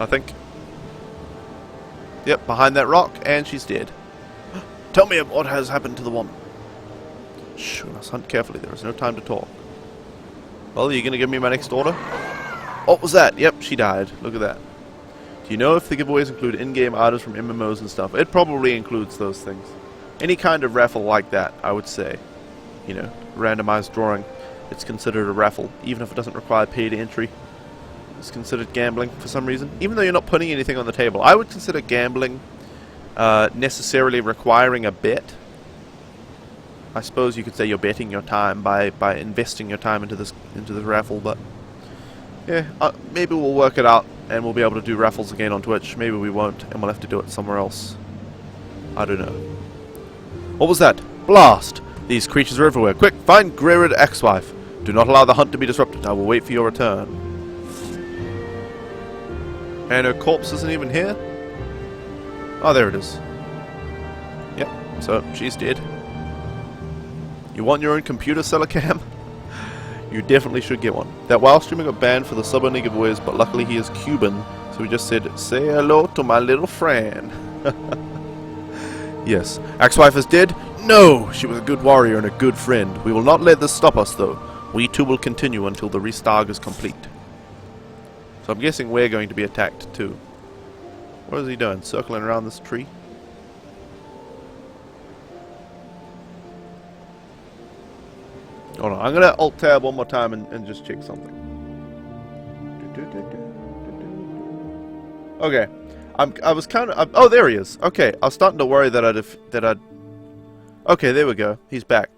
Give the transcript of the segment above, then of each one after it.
I think. Yep, behind that rock, and she's dead. Tell me what has happened to the woman. Shh, we must hunt carefully. There is no time to talk. Well, are you going to give me my next order? What was that? Yep, she died. Look at that. Do you know if the giveaways include in-game items from MMOs and stuff? It probably includes those things. Any kind of raffle like that, I would say. You know, randomized drawing. It's considered a raffle, even if it doesn't require paid entry. It's considered gambling for some reason. Even though you're not putting anything on the table. I would consider gambling necessarily requiring a bet. I suppose you could say you're betting your time by investing your time into this raffle, but yeah, maybe we'll work it out and we'll be able to do raffles again on Twitch. Maybe we won't, and we'll have to do it somewhere else. I don't know. What was that? Blast! These creatures are everywhere. Quick, find Greyred ex-wife. Do not allow the hunt to be disrupted. I will wait for your return. And her corpse isn't even here? Oh, there it is. Yep, so she's dead. You want your own computer, seller cam? You definitely should get one. That WoW streamer got banned for the sub-only giveaways, but luckily he is Cuban, so he just said, say hello to my little friend. Yes. Ex-wife is dead? No! She was a good warrior and a good friend. We will not let this stop us, though. We too will continue until the restart is complete. So I'm guessing we're going to be attacked, too. What is he doing? Circling around this tree? Hold on, I'm gonna alt-tab one more time and just check something. Okay. I was kind of... oh, there he is. Okay, I was starting to worry that I'd... Okay, there we go. He's back.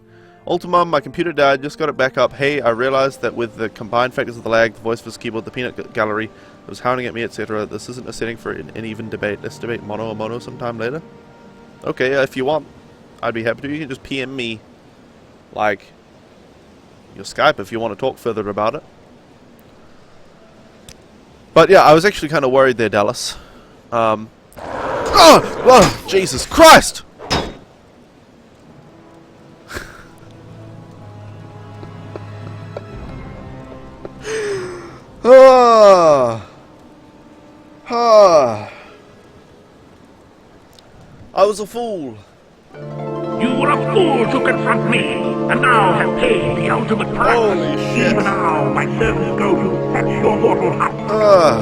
Ultimum, my computer died, just got it back up. Hey, I realized that with the combined factors of the lag, the voice of his keyboard, the peanut gallery, it was hounding at me, etc. This isn't a setting for an even debate. Let's debate mono or mono sometime later. Okay, if you want, I'd be happy to. You can just PM me, like, your Skype if you want to talk further about it. But yeah, I was actually kind of worried there, Dallas. Oh, Jesus Christ! I was a fool. You were a fool to confront me, and now have paid the ultimate price. Holy shit. Even now, my servants go to fetch your mortal hut.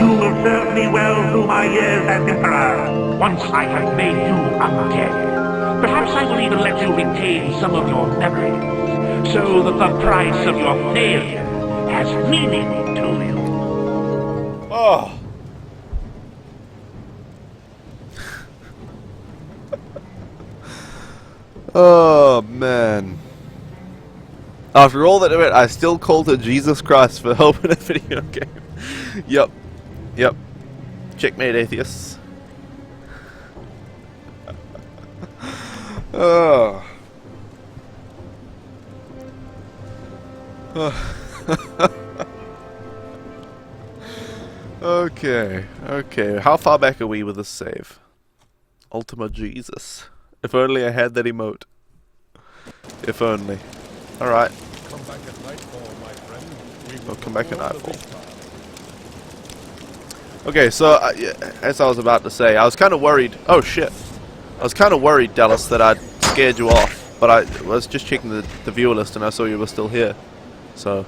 You will serve me well through my years as Emperor, once I have made you undead. Perhaps I will even let you retain some of your memories, so that the price of your failure has meaning to you. Oh. Oh, man. After all that I still called her Jesus Christ for helping a video game. Yep. Yep. Checkmate, atheists. Oh. Okay. Okay. How far back are we with this save? Ultima Jesus. If only I had that emote. If only. Alright. Come back at nightfall, my friend. We'll come back at nightfall. Okay, so, as I was about to say, I was kind of worried... Oh, shit. I was kind of worried, Dallas, that I'd scared you off. But I was just checking the viewer list and I saw you were still here. So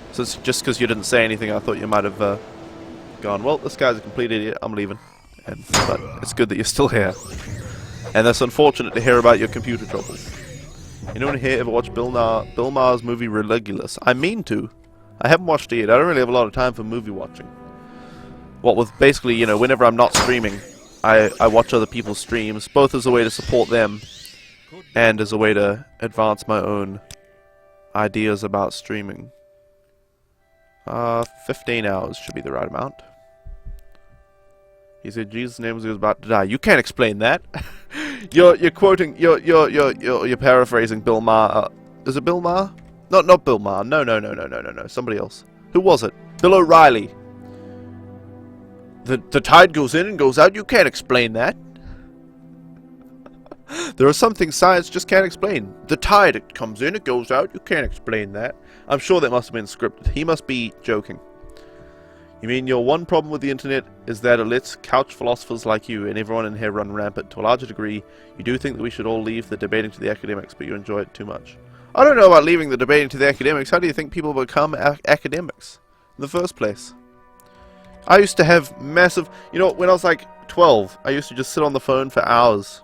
it's just because you didn't say anything, I thought you might have gone, well, this guy's a complete idiot, I'm leaving. But it's good that you're still here. And that's unfortunate to hear about your computer troubles. Anyone here ever watch Bill Maher's movie Religulous? I mean to. I haven't watched it yet. I don't really have a lot of time for movie watching. What with basically, you know, whenever I'm not streaming, I watch other people's streams, both as a way to support them and as a way to advance my own ideas about streaming. 15 hours should be the right amount. He said Jesus' name was he was about to die. You can't explain that. You're quoting. You're paraphrasing Bill Maher. Is it Bill Maher? Not Bill Maher. No. Somebody else. Who was it? Bill O'Reilly. The tide goes in and goes out. You can't explain that. There are some things science just can't explain. The tide, it comes in, it goes out. You can't explain that. I'm sure that must have been scripted. He must be joking. You mean your one problem with the internet is that it lets couch philosophers like you and everyone in here run rampant? To a larger degree, you do think that we should all leave the debating to the academics, but you enjoy it too much. I don't know about leaving the debating to the academics. How do you think people become academics in the first place? I used to have massive... You know, when I was like 12, I used to just sit on the phone for hours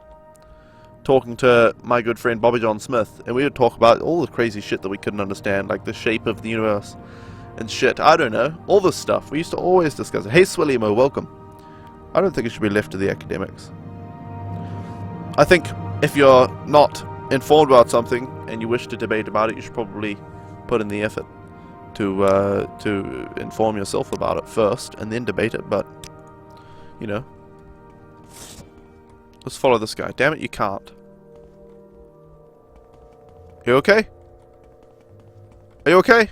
talking to my good friend Bobby John Smith, and we would talk about all the crazy shit that we couldn't understand, like the shape of the universe and shit. I don't know. All this stuff. We used to always discuss it. Hey, Swillimo, welcome. I don't think it should be left to the academics. I think if you're not informed about something and you wish to debate about it, you should probably put in the effort to inform yourself about it first and then debate it, but, you know. Let's follow this guy. Damn it, you can't. You okay? Are you okay?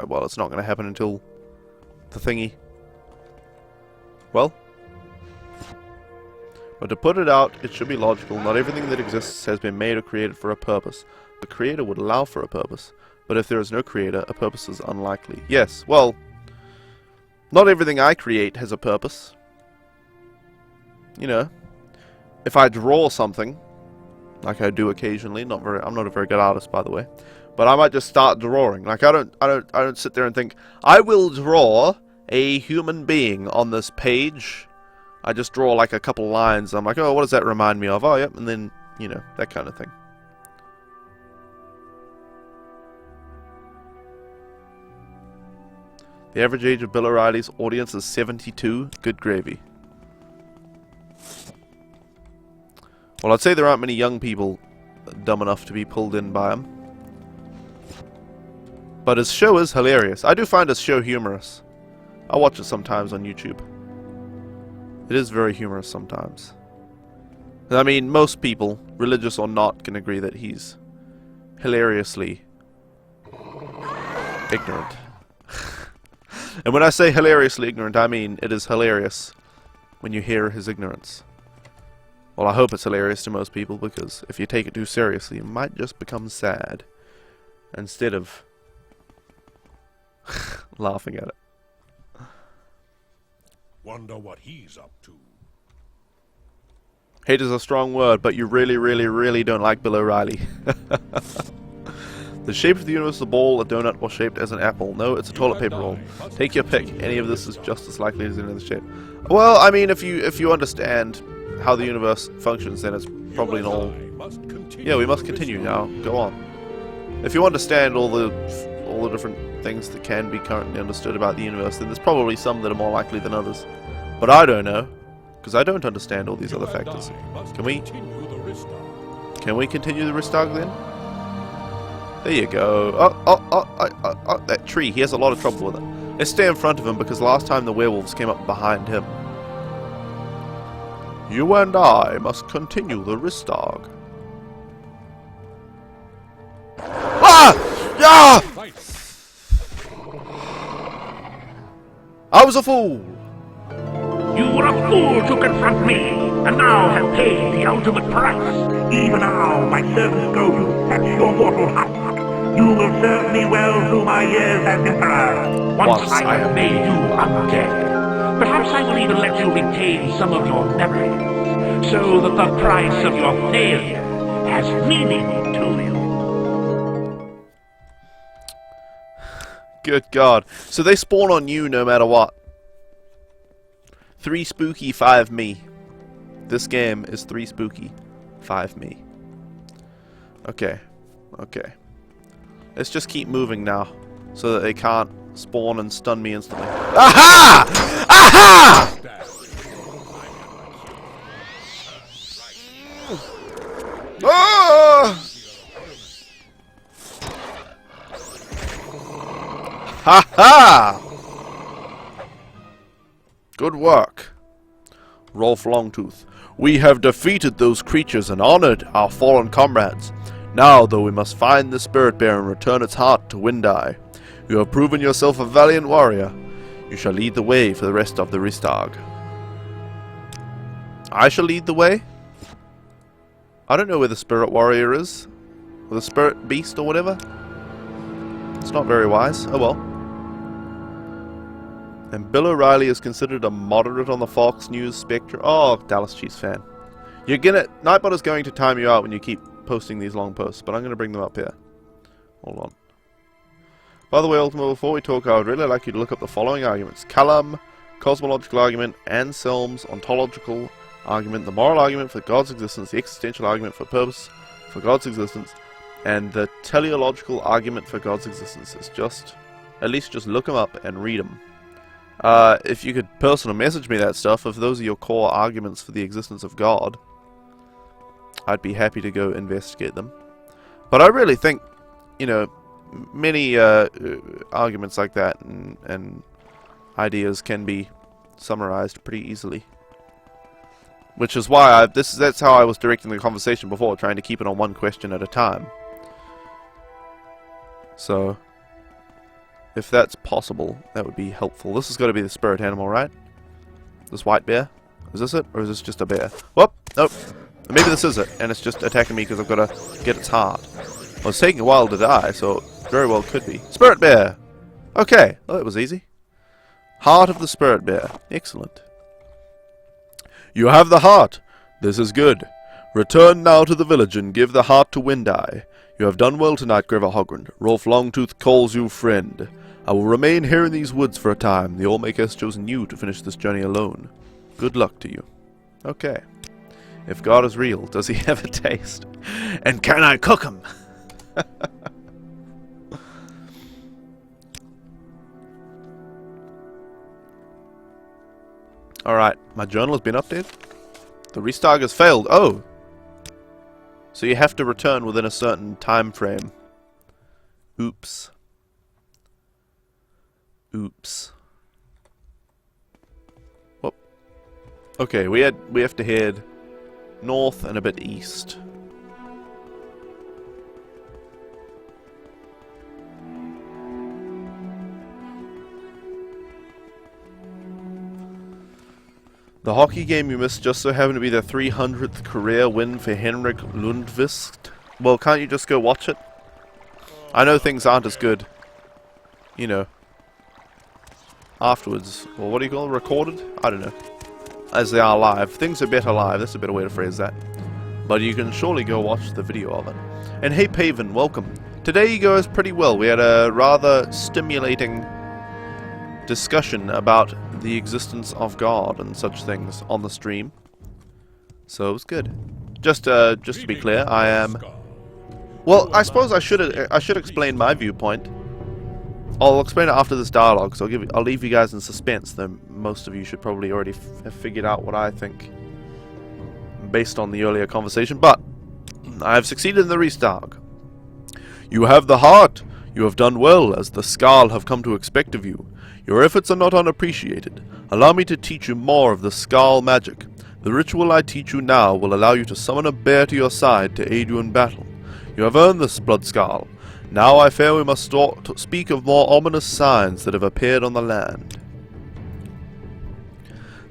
Well, it's not going to happen until the thingy. Well. But to put it out, it should be logical. Not everything that exists has been made or created for a purpose. The creator would allow for a purpose. But if there is no creator, a purpose is unlikely. Yes, well, not everything I create has a purpose. You know, if I draw something, like I do occasionally, I'm not a very good artist, by the way, but I might just start drawing. Like I don't sit there and think I will draw a human being on this page. I just draw like a couple lines. I'm like, oh, what does that remind me of? Oh, yep, and then, you know, that kind of thing. The average age of Bill O'Reilly's audience is 72. Good gravy. Well, I'd say there aren't many young people dumb enough to be pulled in by him. But his show is hilarious. I do find his show humorous. I watch it sometimes on YouTube. It is very humorous sometimes. I mean, most people, religious or not, can agree that he's hilariously ignorant. And when I say hilariously ignorant, I mean it is hilarious when you hear his ignorance. Well, I hope it's hilarious to most people, because if you take it too seriously, you might just become sad instead of laughing at it. Wonder what he's up to. Hate is a strong word, but you really, really, really don't like Bill O'Reilly. The shape of the universe is a ball, a donut, or shaped as an apple. No, it's a toilet paper roll. Take your pick. Any of this is just as likely as any other shape. Well, I mean, if you understand how the universe functions, then it's probably an all... Yeah, we must continue now. Go on. If you understand all the different things that can be currently understood about the universe, then there's probably some that are more likely than others. But I don't know, because I don't understand all these other factors. Can we continue the Ristag then? There you go. Oh, that tree. He has a lot of trouble with it. Let's stay in front of him, because last time the werewolves came up behind him. You and I must continue the Ristag. Ah! Ah! I was a fool! You were a fool to confront me, and now have paid the ultimate price. Even now, my servants go to fetch your mortal husk. You will serve me well through my years as Emperor, once I have made you undead. Perhaps I will even let you retain some of your memories, so that the price of your failure has meaning to you. Good God. So they spawn on you no matter what. 3 spooky, 5 me. This game is 3 spooky, 5 me. Okay. Okay. Let's just keep moving now, so that they can't spawn and stun me instantly. Aha! Aha! Ah! Ha ha! Good work, Rolf Longtooth. We have defeated those creatures and honored our fallen comrades. Now, though, we must find the Spirit Bear and return its heart to Windeye. You have proven yourself a valiant warrior. You shall lead the way for the rest of the Ristag. I shall lead the way? I don't know where the Spirit Warrior is. Or the Spirit Beast or whatever. It's not very wise. Oh well. And Bill O'Reilly is considered a moderate on the Fox News spectrum. Oh, Dallas Chiefs fan. Nightbot is going to time you out when you keep posting these long posts, but I'm going to bring them up here. Hold on. By the way, Ultima, before we talk, I would really like you to look up the following arguments. Kalam, cosmological argument, Anselm's ontological argument, the moral argument for God's existence, the existential argument for purpose for God's existence, and the teleological argument for God's existence. It's just, at least just look them up and read them. If you could personal message me that stuff, if those are your core arguments for the existence of God, I'd be happy to go investigate them. But I really think, you know, many arguments like that and ideas can be summarized pretty easily. Which is why that's how I was directing the conversation before, trying to keep it on one question at a time. So, if that's possible, that would be helpful. This has got to be the spirit animal, right? This white bear? Is this it? Or is this just a bear? Whoop! Nope. Maybe this is it, and it's just attacking me because I've got to get its heart. Well, it's taking a while to die, so it very well could be. Spirit bear! Okay. Well, that was easy. Heart of the spirit bear. Excellent. You have the heart. This is good. Return now to the village and give the heart to Windeye. You have done well tonight, Grever Hogrand. Rolf Longtooth calls you friend. I will remain here in these woods for a time. The Allmaker has chosen you to finish this journey alone. Good luck to you. Okay. If God is real, does he have a taste? And can I cook him? Alright, my journal has been updated. The restart has failed. Oh! So you have to return within a certain time frame. Oops. Oops. Whoop. Okay, we have to head north and a bit east. The hockey game you missed just so happened to be the 300th career win for Henrik Lundqvist. Well, can't you just go watch it? I know things aren't as good, you know, afterwards. Or what do you call it? Recorded? I don't know. As they are live. Things are better live. That's a better way to phrase that. But you can surely go watch the video of it. And hey Paven, welcome. Today goes pretty well. We had a rather stimulating discussion about the existence of God and such things on the stream. So it was good. Just to be clear, I am... Well, I suppose I should explain my viewpoint. I'll explain it after this dialogue, so I'll leave you guys in suspense, though most of you should probably already have figured out what I think based on the earlier conversation, but I have succeeded in the restart. You have the heart. You have done well, as the Skald have come to expect of you. Your efforts are not unappreciated. Allow me to teach you more of the Skald magic. The ritual I teach you now will allow you to summon a bear to your side to aid you in battle. You have earned this, Blood Skald. Now I fear we must speak of more ominous signs that have appeared on the land.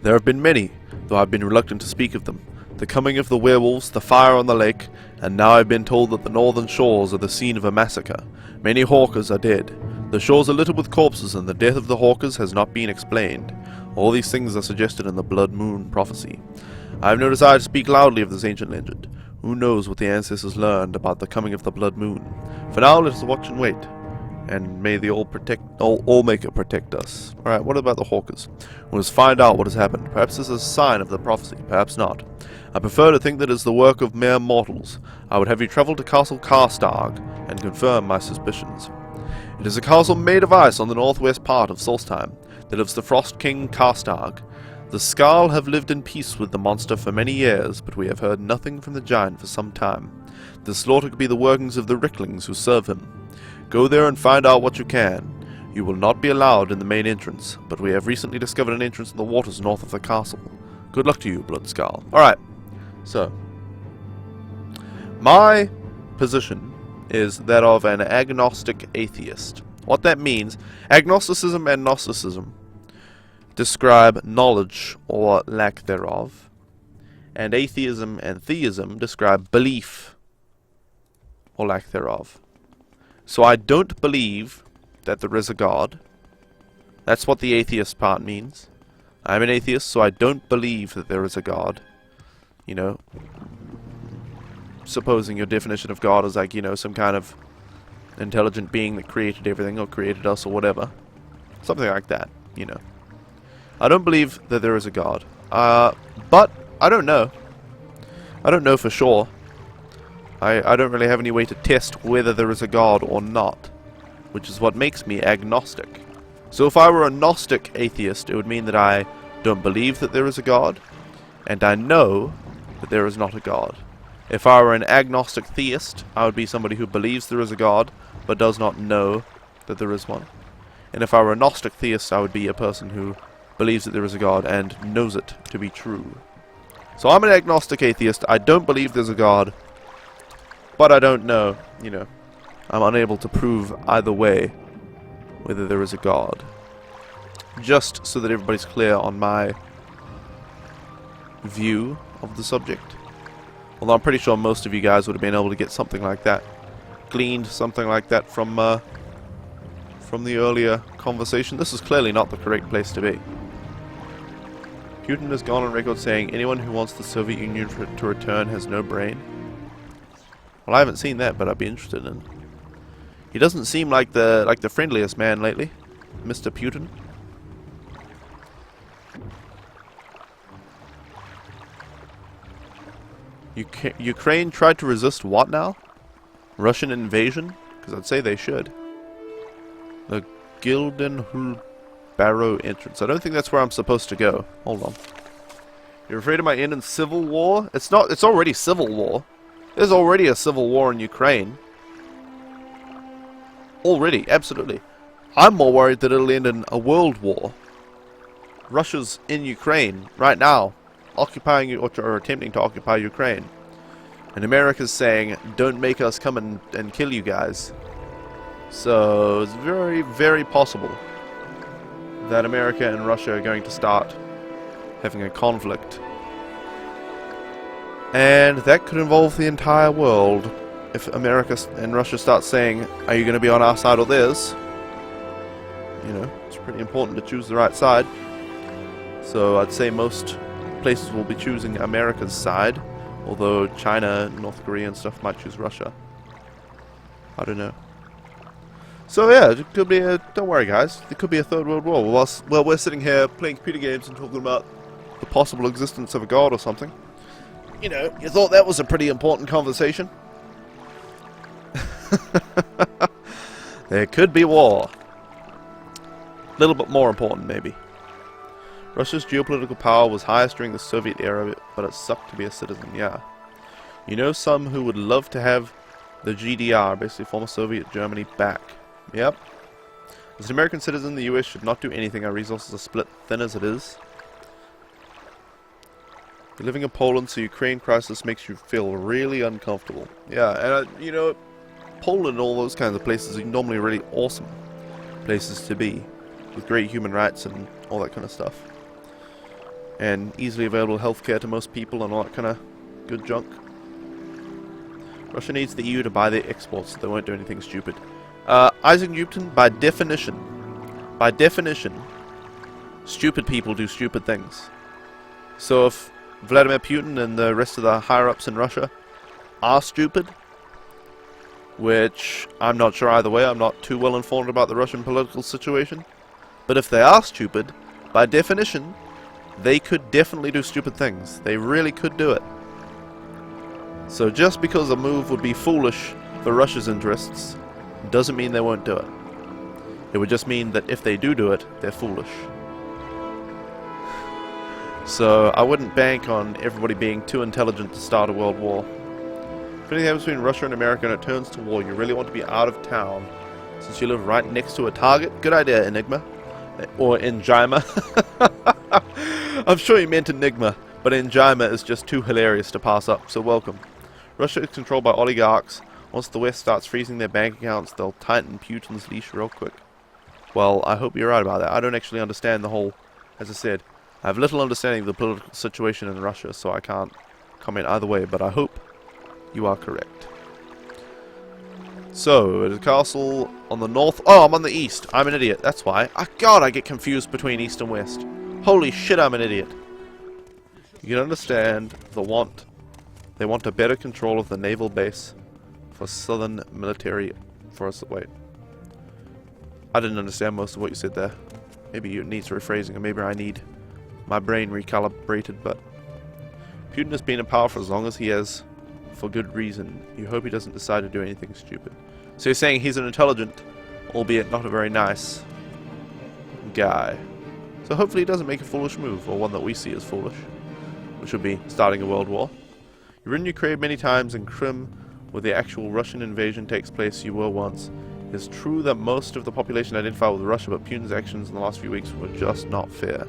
There have been many, though I have been reluctant to speak of them. The coming of the werewolves, the fire on the lake, and now I have been told that the northern shores are the scene of a massacre. Many hawkers are dead. The shores are littered with corpses, and the death of the hawkers has not been explained. All these things are suggested in the Blood Moon prophecy. I have no desire to speak loudly of this ancient legend. Who knows what the ancestors learned about the coming of the Blood Moon? For now, let us watch and wait. And may the Allmaker protect us. Alright, what about the hawkers? We must find out what has happened. Perhaps this is a sign of the prophecy, perhaps not. I prefer to think that it is the work of mere mortals. I would have you travel to Castle Karstarg and confirm my suspicions. It is a castle made of ice on the northwest part of Solstheim. There lives the Frost King Karstarg. The Skald have lived in peace with the monster for many years, but we have heard nothing from the giant for some time. The slaughter could be the workings of the Ricklings who serve him. Go there and find out what you can. You will not be allowed in the main entrance, but we have recently discovered an entrance in the waters north of the castle. Good luck to you, Blood Skald. Alright, so my position is that of an agnostic atheist. What that means, agnosticism and Gnosticism describe knowledge or lack thereof, and atheism and theism describe belief or lack thereof. So I don't believe that there is a God. That's what the atheist part means. I'm an atheist, so I don't believe that there is a God. You know, supposing your definition of God is like, you know, some kind of intelligent being that created everything or created us or whatever. Something like that, you know. I don't believe that there is a God. But I don't know. I don't know for sure. I don't really have any way to test whether there is a God or not, which is what makes me agnostic. So if I were a Gnostic atheist, it would mean that I don't believe that there is a God, and I know that there is not a God. If I were an agnostic theist, I would be somebody who believes there is a God, but does not know that there is one. And if I were a Gnostic theist, I would be a person who believes that there is a God and knows it to be true. So I'm an agnostic atheist. I don't believe there's a God, but I don't know, you know. I'm unable to prove either way whether there is a God. Just so that everybody's clear on my view of the subject. Although I'm pretty sure most of you guys would have been able to get something like that. Gleaned something like that from the earlier conversation. This is clearly not the correct place to be. Putin has gone on record saying anyone who wants the Soviet Union to return has no brain. Well, I haven't seen that, but I'd be interested in. He doesn't seem like the friendliest man lately, Mr. Putin. Ukraine tried to resist what now? Russian invasion? Because I'd say they should. The Gildenhul Barrow entrance. I don't think that's where I'm supposed to go. Hold on. You're afraid of my end in civil war? It's not. It's already civil war. There's already a civil war in Ukraine. Already, absolutely. I'm more worried that it'll end in a world war. Russia's in Ukraine right now, occupying or attempting to occupy Ukraine. And America's saying, don't make us come and kill you guys. So it's very, very possible that America and Russia are going to start having a conflict. And that could involve the entire world. If America and Russia start saying, are you going to be on our side or theirs? You know, it's pretty important to choose the right side. So I'd say most places will be choosing America's side, although China, North Korea and stuff might choose Russia. I don't know. So yeah, it could be a, don't worry guys, it could be a third world war. Well, we're sitting here playing computer games and talking about the possible existence of a god or something. You know, you thought that was a pretty important conversation? There could be war. A little bit more important, maybe. Russia's geopolitical power was highest during the Soviet era, but it sucked to be a citizen, yeah. You know some who would love to have the GDR, basically former Soviet Germany, back. Yep. As an American citizen, the US should not do anything. Our resources are split thin as it is. You're living in Poland, so Ukraine crisis makes you feel really uncomfortable. Yeah, and you know, Poland and all those kinds of places are normally really awesome places to be, with great human rights and all that kind of stuff. And easily available healthcare to most people and all that kind of good junk. Russia needs the EU to buy their exports so they won't do anything stupid. Isaac Newton, by definition, stupid people do stupid things. So if Vladimir Putin and the rest of the higher-ups in Russia are stupid, which I'm not sure either way, I'm not too well informed about the Russian political situation, but if they are stupid, by definition, they could definitely do stupid things. They really could do it. So just because a move would be foolish for Russia's interests, doesn't mean they won't do it. It would just mean that if they do it, they're foolish. So I wouldn't bank on everybody being too intelligent to start a world war. If anything happens between Russia and America and it turns to war, you really want to be out of town. Since you live right next to a target. Good idea, Enigma. Or Enigma. I'm sure you meant Enigma, but Enigma is just too hilarious to pass up, so welcome. Russia is controlled by oligarchs. Once the West starts freezing their bank accounts, they'll tighten Putin's leash real quick. Well, I hope you're right about that. I don't actually understand the whole, as I said, I have little understanding of the political situation in Russia, so I can't comment either way, but I hope you are correct. So, there's a castle on the north. Oh, I'm on the east. I'm an idiot. That's why. God, I get confused between east and west. Holy shit, I'm an idiot. You can understand the want. They want a better control of the naval base for southern military force. Wait. I didn't understand most of what you said there. Maybe it needs rephrasing, or maybe I need my brain recalibrated, but Putin has been in power for as long as he has, for good reason. You hope he doesn't decide to do anything stupid. So you're saying he's an intelligent, albeit not a very nice, guy. So hopefully he doesn't make a foolish move, or one that we see as foolish, which would be starting a world war. You've ridden Ukraine many times, in Crimea, where the actual Russian invasion takes place, you were once. It's true that most of the population identify with Russia, but Putin's actions in the last few weeks were just not fair.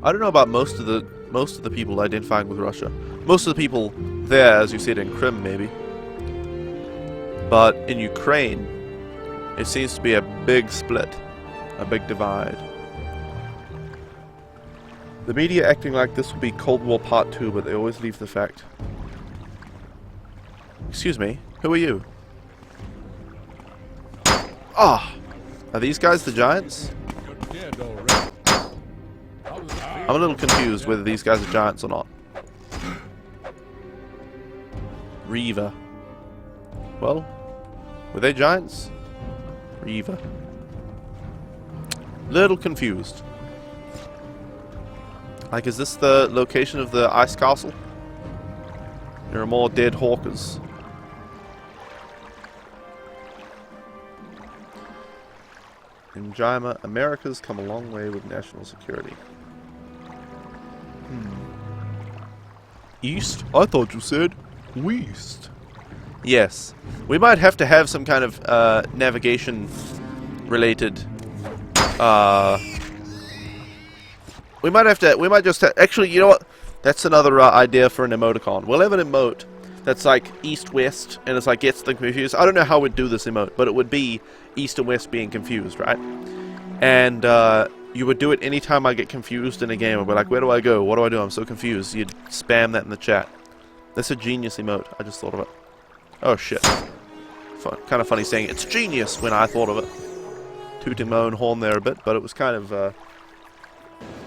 I don't know about most of the people identifying with Russia. Most of the people there, as you said, in Crimea, maybe. But in Ukraine, it seems to be a big split, a big divide. The media acting like this will be Cold War Part 2, but they always leave the fact. Excuse me, who are you? Ah! Are these guys the giants? I'm a little confused whether these guys are giants or not. Reaver. Well, were they giants? Reaver. Little confused. Like, is this the location of the ice castle? There are more dead hawkers. In Jima, America's come a long way with national security. East? I thought you said west. Yes. We might have to have some kind of navigation related we might just actually, you know what? That's another idea for an emoticon. We'll have an emote that's like east-west, and it's like gets them confused. I don't know how we'd do this emote, but it would be east and west being confused, right? And you would do it anytime I get confused in a game. I'd be like, where do I go? What do I do? I'm so confused. You'd spam that in the chat. That's a genius emote. I just thought of it. Oh, shit. Kind of funny saying it's genius when I thought of it. Tooting my own horn there a bit, but it was kind of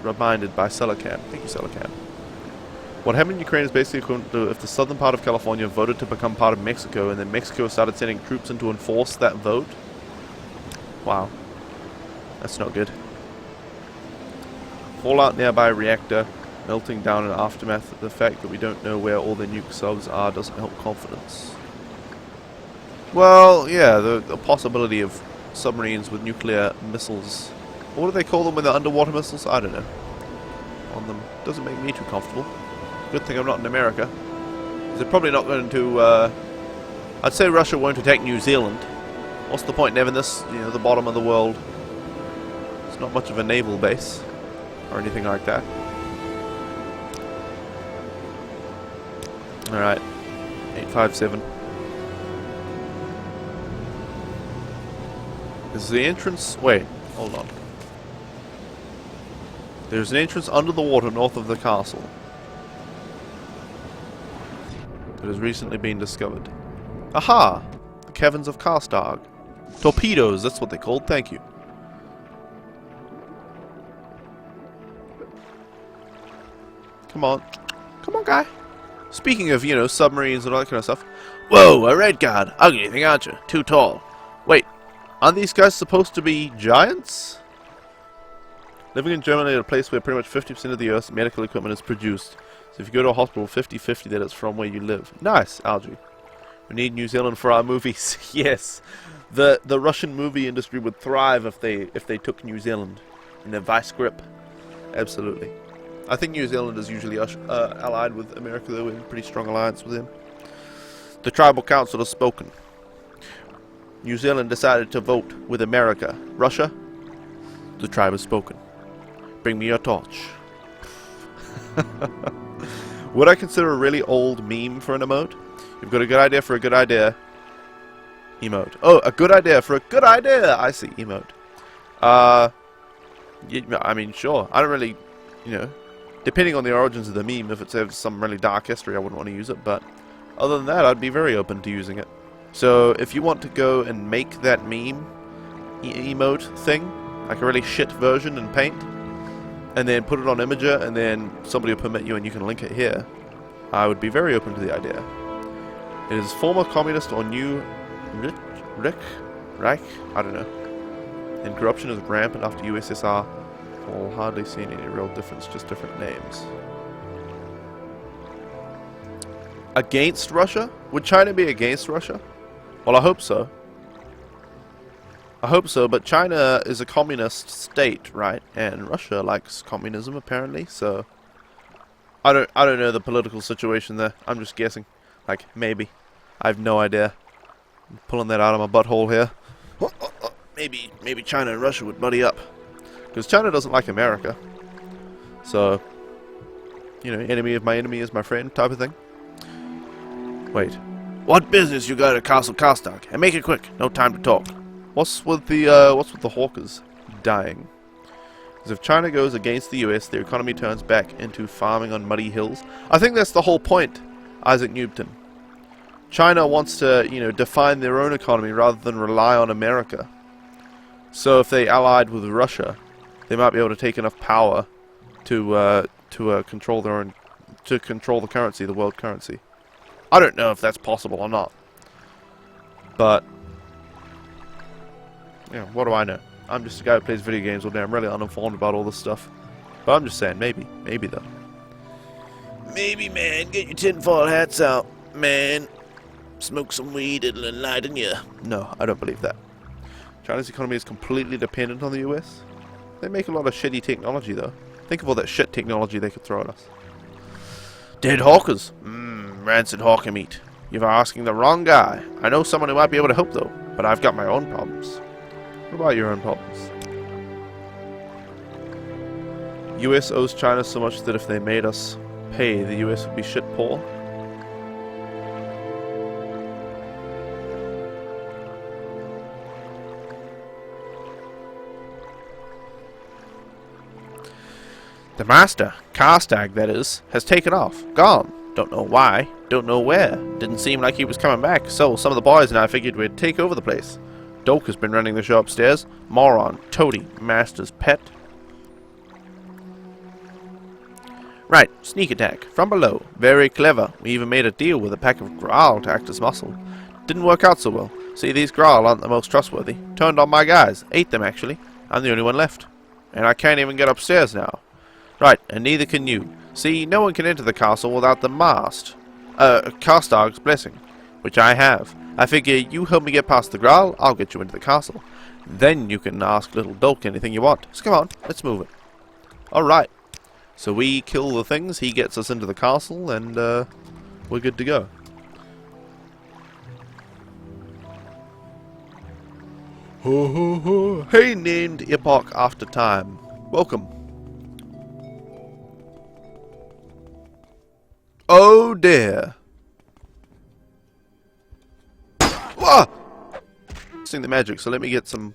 reminded by Celican. Thank you, Celican. What happened in Ukraine is basically equivalent to if the southern part of California voted to become part of Mexico, and then Mexico started sending troops in to enforce that vote. Wow. That's not good. Fallout nearby reactor melting down in aftermath. The fact that we don't know where all the nuke subs are doesn't help confidence. Well, yeah, the possibility of submarines with nuclear missiles. What do they call them when they're underwater missiles? I don't know. On them. Doesn't make me too comfortable. Good thing I'm not in America. They're probably not going to, I'd say Russia won't attack New Zealand. What's the point in having this, you know, the bottom of the world? It's not much of a naval base. Or anything like that. Alright. 857. Is the entrance... Wait, hold on. There's an entrance under the water north of the castle. That has recently been discovered. Aha! The caverns of Karstarg. Torpedoes, that's what they're called, thank you. Come on. Come on, guy. Speaking of, you know, submarines and all that kind of stuff. Whoa, a red guard. Ugly thing, aren't you? Too tall. Wait, aren't these guys supposed to be giants? Living in Germany at a place where pretty much 50% of the Earth's medical equipment is produced. So if you go to a hospital, 50-50 that it's from where you live. Nice, Algie. We need New Zealand for our movies. Yes. The Russian movie industry would thrive if they took New Zealand in their vice grip. Absolutely. I think New Zealand is usually allied with America, though. We're in a pretty strong alliance with them. The Tribal Council has spoken. New Zealand decided to vote with America. Russia? The tribe has spoken. Bring me your torch. Would I consider a really old meme for an emote? You've got a good idea for a good idea. Emote. Oh, a good idea for a good idea! I see, emote. Yeah, I mean, sure. I don't really, you know... Depending on the origins of the meme, if it's some really dark history, I wouldn't want to use it, but Other than that, I'd be very open to using it. So if you want to go and make that meme emote thing, like a really shit version in Paint, and then put it on Imager, and then somebody will permit you and you can link it here, I would be very open to the idea. It is former communist or new Reich? I don't know. And corruption is rampant after USSR. Well, hardly seen any real difference, just different names. Against Russia? Would China be against Russia? Well, I hope so. I hope so, but China is a communist state, right? And Russia likes communism, apparently, so... I don't know the political situation there. I'm just guessing. Like, maybe. I have no idea. I'm pulling that out of my butthole here. Maybe China and Russia would buddy up. Because China doesn't like America. So, you know, enemy of my enemy is my friend type of thing. Wait. What business you got at Castle Karstag? And make it quick. No time to talk. What's with the hawkers dying? Because if China goes against the US, their economy turns back into farming on muddy hills. I think that's the whole point, Isaac Newton. China wants to, you know, define their own economy rather than rely on America. So if they allied with Russia, they might be able to take enough power to control their own, to control the currency, the world currency. I don't know if that's possible or not. But yeah, what do I know? I'm just a guy who plays video games all day. I'm really uninformed about all this stuff. But I'm just saying, maybe. Maybe, though. Maybe, man. Get your tinfoil hats out, man. Smoke some weed, it'll enlighten you. No, I don't believe that. China's economy is completely dependent on the US. They make a lot of shitty technology, though. Think of all that shit technology they could throw at us. Dead hawkers. Rancid hawker meat. You're asking the wrong guy. I know someone who might be able to help, though. But I've got my own problems. What about your own problems? US owes China so much that if they made us pay, the US would be shit poor. The master, Karstag that is, has taken off. Gone. Don't know why. Don't know where. Didn't seem like he was coming back, so some of the boys and I figured we'd take over the place. Doke has been running the show upstairs. Moron. Toady. Master's pet. Right. Sneak attack. From below. Very clever. We even made a deal with a pack of Graal to act as muscle. Didn't work out so well. See, these Graal aren't the most trustworthy. Turned on my guys. Ate them, actually. I'm the only one left. And I can't even get upstairs now. Right. And neither can you. See, no one can enter the castle without the mast. Karstag's blessing. Which I have. I figure you help me get past the Graal, I'll get you into the castle. Then you can ask little Doke anything you want. So come on, let's move it. Alright. So we kill the things, he gets us into the castle, and we're good to go. Ho ho ho. Hey, named Epoch After Time. Welcome. Oh dear. Whoa! Sing the magic, so let me get some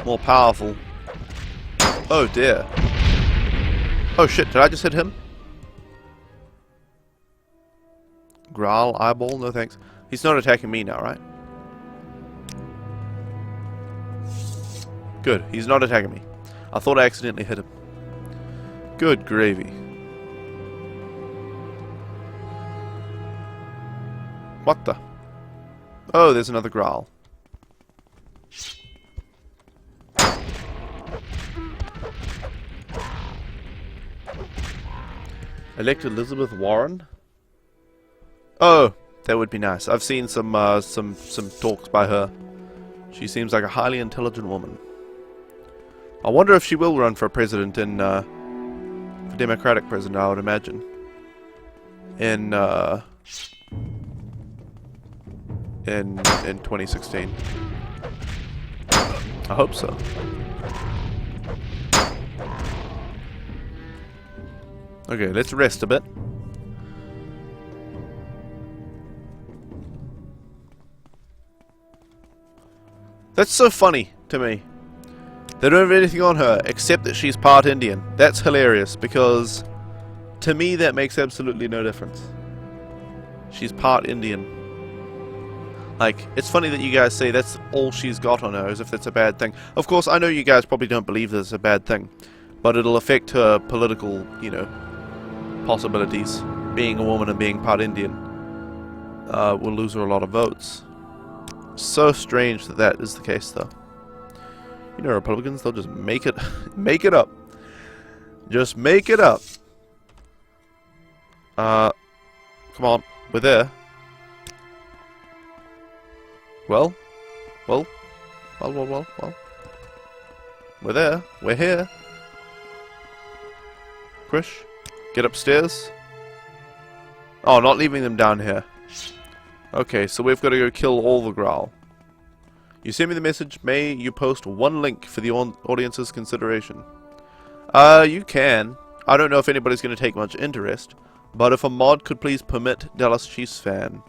more powerful. Oh dear. Oh shit, did I just hit him? Graal, eyeball, no thanks. He's not attacking me now, right? Good, he's not attacking me. I thought I accidentally hit him. Good gravy. What the? Oh, there's another Graal. Elect Elizabeth Warren? Oh, that would be nice. I've seen some talks by her. She seems like a highly intelligent woman. I wonder if she will run for president in for Democratic president, I would imagine. In 2016. I hope so. Okay, let's rest a bit. That's so funny to me. They don't have anything on her except that she's part Indian. That's hilarious because to me that makes absolutely no difference. She's part Indian. Like, it's funny that you guys say that's all she's got on her, as if that's a bad thing. Of course, I know you guys probably don't believe this is a bad thing, but it'll affect her political, you know, possibilities. Being a woman and being part Indian will lose her a lot of votes. So strange that that is the case, though. You know, Republicans, they'll just make it, make it up. Just make it up. Come on, we're there. Well. We're there. We're here. Krish, get upstairs. Oh, not leaving them down here. Okay, so we've got to go kill all the Growl. You send me the message, may you post one link for the audience's consideration. You can. I don't know if anybody's going to take much interest, but if a mod could please permit Dallas Chiefs fan,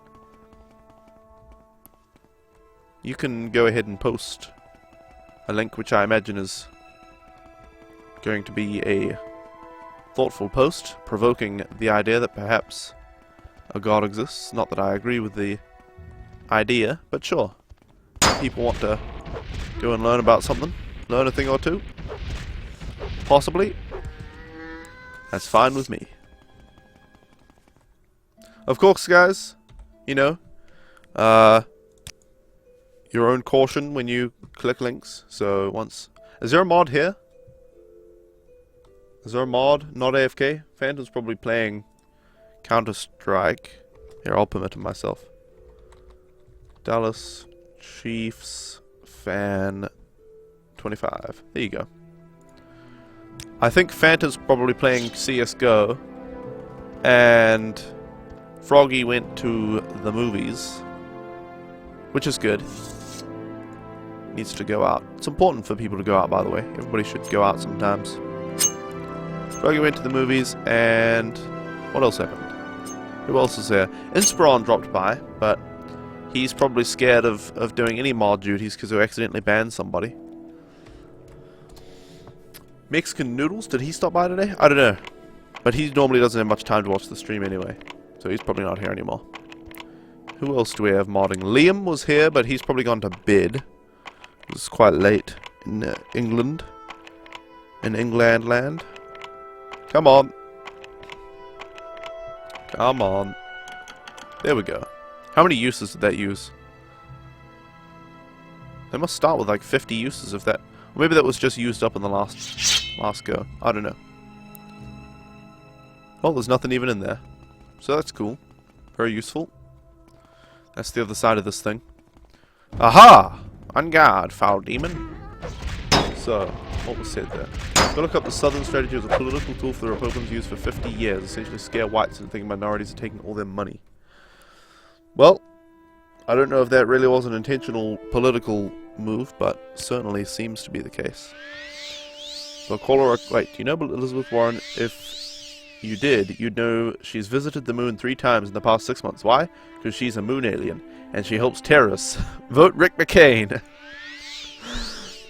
you can go ahead and post a link, which I imagine is going to be a thoughtful post, provoking the idea that perhaps a god exists. Not that I agree with the idea, but sure. If people want to go and learn about something, learn a thing or two, possibly, that's fine with me. Of course, guys, you know, your own caution when you click links. So once... Is there a mod here? Is there a mod? Not AFK? Phantom's probably playing Counter-Strike. Here, I'll permit him myself. Dallas Chiefs fan 25. There you go. I think Phantom's probably playing CSGO. And Froggy went to the movies. Which is good. Needs to go out. It's important for people to go out, by the way. Everybody should go out sometimes. Froggy went to the movies, and what else happened? Who else is there? Inspiron dropped by, but he's probably scared of doing any mod duties because he'll accidentally ban somebody. Mexican Noodles, did he stop by today? I don't know. But he normally doesn't have much time to watch the stream anyway, so he's probably not here anymore. Who else do we have modding? Liam was here, but he's probably gone to bed. It's quite late in England. In England land. Come on. Come on. There we go. How many uses did that use? They must start with like 50 uses of that. Or maybe that was just used up in the last go. I don't know. Well, there's nothing even in there. So that's cool. Very useful. That's the other side of this thing. Aha! On guard, foul demon. So, what was said there? Go look up the Southern strategy as a political tool for the Republicans used for 50 years. Essentially scare whites into thinking minorities are taking all their money. Well, I don't know if that really was an intentional political move, but certainly seems to be the case. So call her a... Wait, do you know Elizabeth Warren? If you did, you'd know she's visited the moon 3 times in the past 6 months. Why? Because she's a moon alien, and she helps terrorists. Vote Rick McCain!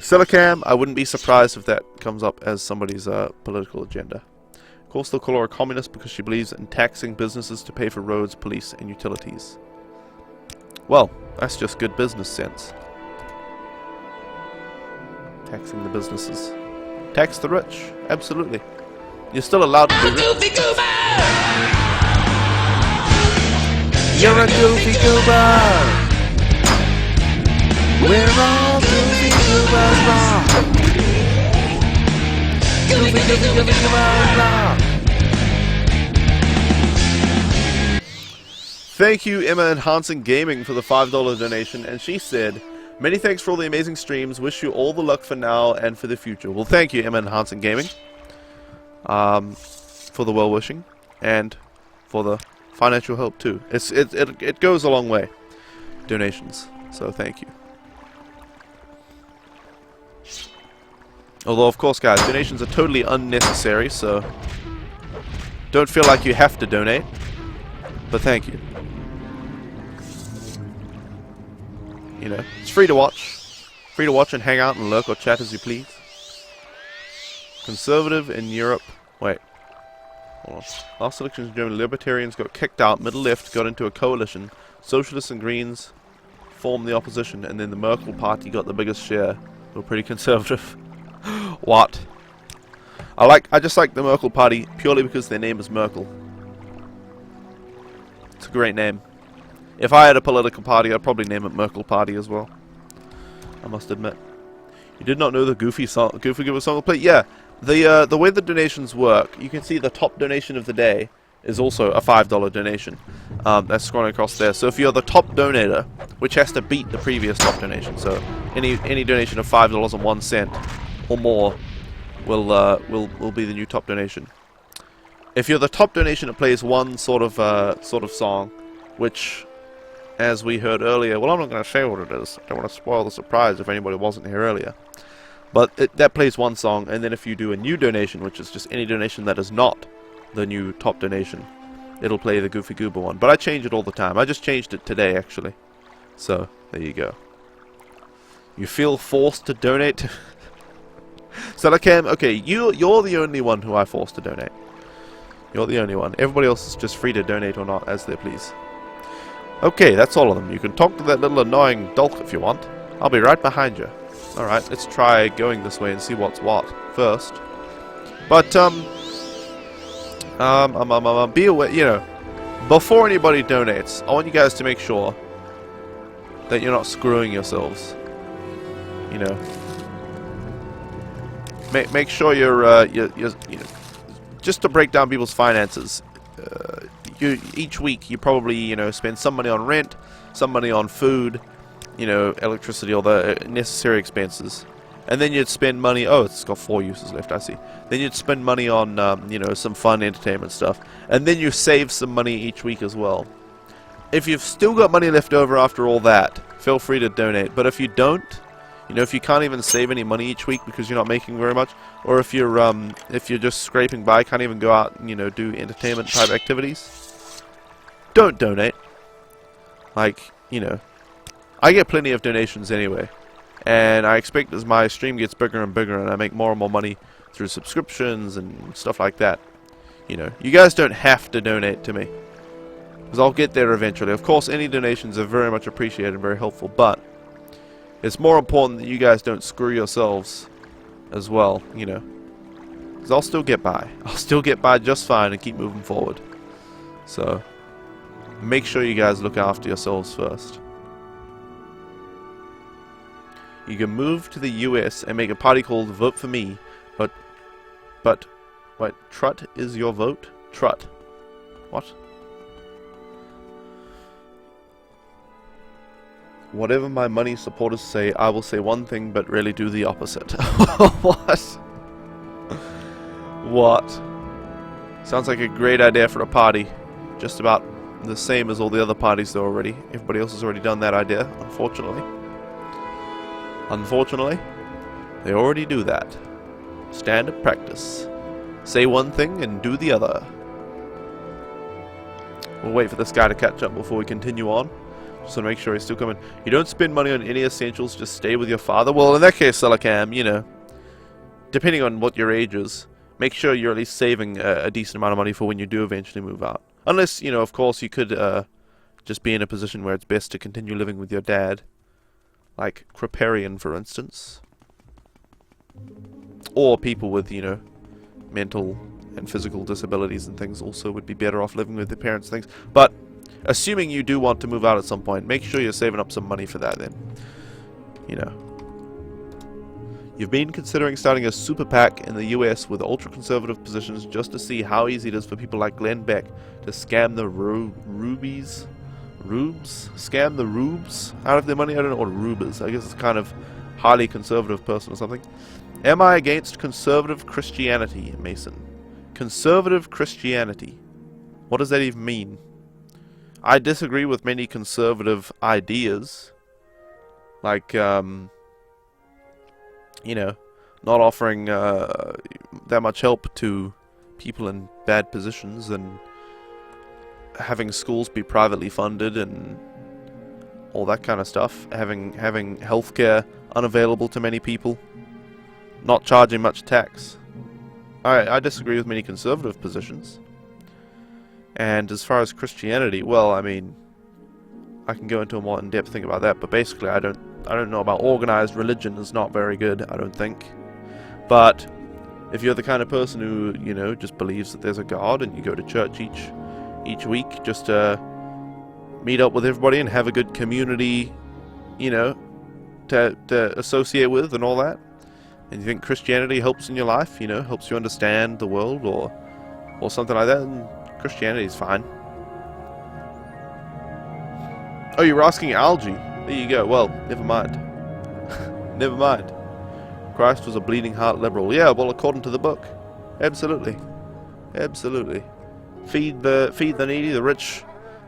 Silicam, I wouldn't be surprised if that comes up as somebody's political agenda. Of course, they'll call her a communist because she believes in taxing businesses to pay for roads, police, and utilities. Well, that's just good business sense. Taxing the businesses. Tax the rich, absolutely. You're still allowed to be rich. Goofy goober! You're a goofy goober! We're all goofy goobers wrong! Goofy goobers wrong! Thank you, Emma Enhancing Gaming, for the $5 donation, and she said, many thanks for all the amazing streams, wish you all the luck for now and for the future. Well, thank you, Emma Enhancing Gaming, for the well-wishing, and for the financial help too. It goes a long way, donations, so thank you. Although, of course, guys, donations are totally unnecessary, so don't feel like you have to donate, but thank you. You know, it's free to watch. Free to watch and hang out and lurk or chat as you please. Conservative in Europe. Wait. Hold on. Last elections in Germany, libertarians got kicked out, middle left got into a coalition, socialists and greens formed the opposition, and then the Merkel party got the biggest share. They were pretty conservative. What? I just like the Merkel party purely because their name is Merkel. It's a great name. If I had a political party, I'd probably name it Merkel Party as well. I must admit. You did not know the Goofy Giver song will play? Yeah. The way the donations work, you can see the top donation of the day is also a $5 donation. That's scrolling across there. So if you're the top donator, which has to beat the previous top donation, so any donation of $5.01 or more will be the new top donation. If you're the top donation, it plays one sort of song, which, as we heard earlier, well, I'm not going to say what it is. I don't want to spoil the surprise if anybody wasn't here earlier. But that plays one song, and then if you do a new donation, which is just any donation that is not the new top donation, it'll play the Goofy Goober one. But I change it all the time. I just changed it today, actually. So, there you go. You feel forced to donate? Selacam, okay, you're the only one who I forced to donate. You're the only one. Everybody else is just free to donate or not, as they please. Okay, that's all of them. You can talk to that little annoying dolk if you want. I'll be right behind you. Alright, let's try going this way and see what's what first. But, be aware, you know, before anybody donates, I want you guys to make sure that you're not screwing yourselves. You know. Make sure you're you know, just to break down people's finances. Each week you probably, you know, spend some money on rent, some money on food, you know, electricity, all the necessary expenses. And then you'd spend money, oh, it's got 4 uses left, I see. Then you'd spend money on, you know, some fun entertainment stuff. And then you save some money each week as well. If you've still got money left over after all that, feel free to donate. But if you don't, you know, if you can't even save any money each week because you're not making very much, or if you're just scraping by, can't even go out and, you know, do entertainment type activities, don't donate. Like, you know, I get plenty of donations anyway, and I expect as my stream gets bigger and bigger and I make more and more money through subscriptions and stuff like that, you know, you guys don't have to donate to me, because I'll get there eventually. Of course, any donations are very much appreciated and very helpful, but it's more important that you guys don't screw yourselves as well, you know, because I'll still get by. I'll still get by just fine and keep moving forward. So, make sure you guys look after yourselves first. You can move to the US and make a party called Vote For Me, but, wait, Trut is your vote? Trut. What? Whatever my money supporters say, I will say one thing, but really do the opposite. What? What? Sounds like a great idea for a party. Just about the same as all the other parties though already. Everybody else has already done that idea, unfortunately. Unfortunately, they already do that. Standard practice. Say one thing and do the other. We'll wait for this guy to catch up before we continue on. Just want to make sure he's still coming. You don't spend money on any essentials, just stay with your father. Well, in that case, Selacam, you know, depending on what your age is, make sure you're at least saving a decent amount of money for when you do eventually move out. Unless, you know, of course, you could just be in a position where it's best to continue living with your dad. Like Kriparian, for instance. Or people with, you know, mental and physical disabilities and things also would be better off living with their parents and things. But assuming you do want to move out at some point, make sure you're saving up some money for that then. You know. You've been considering starting a super PAC in the US with ultra-conservative positions just to see how easy it is for people like Glenn Beck to scam the rubes? Scam the rubes out of their money? I don't know what a rube is. I guess it's kind of highly conservative person or something. Am I against conservative Christianity, Mason? Conservative Christianity. What does that even mean? I disagree with many conservative ideas. Like, you know, not offering that much help to people in bad positions, and having schools be privately funded and all that kind of stuff. Having healthcare unavailable to many people. Not charging much tax. I disagree with many conservative positions. And as far as Christianity, well, I mean, I can go into a more in-depth thing about that, but basically I don't know about organized religion. Is not very good, I don't think. But if you're the kind of person who, you know, just believes that there's a God and you go to church each week just to meet up with everybody and have a good community, you know, to associate with and all that, and you think Christianity helps in your life, you know, helps you understand the world or something like that, then Christianity is fine. Oh, you were asking algae. There you go. Well, never mind. Never mind. Christ was a bleeding heart liberal. Yeah, well, according to the book. Absolutely. Absolutely. Feed the needy, the rich.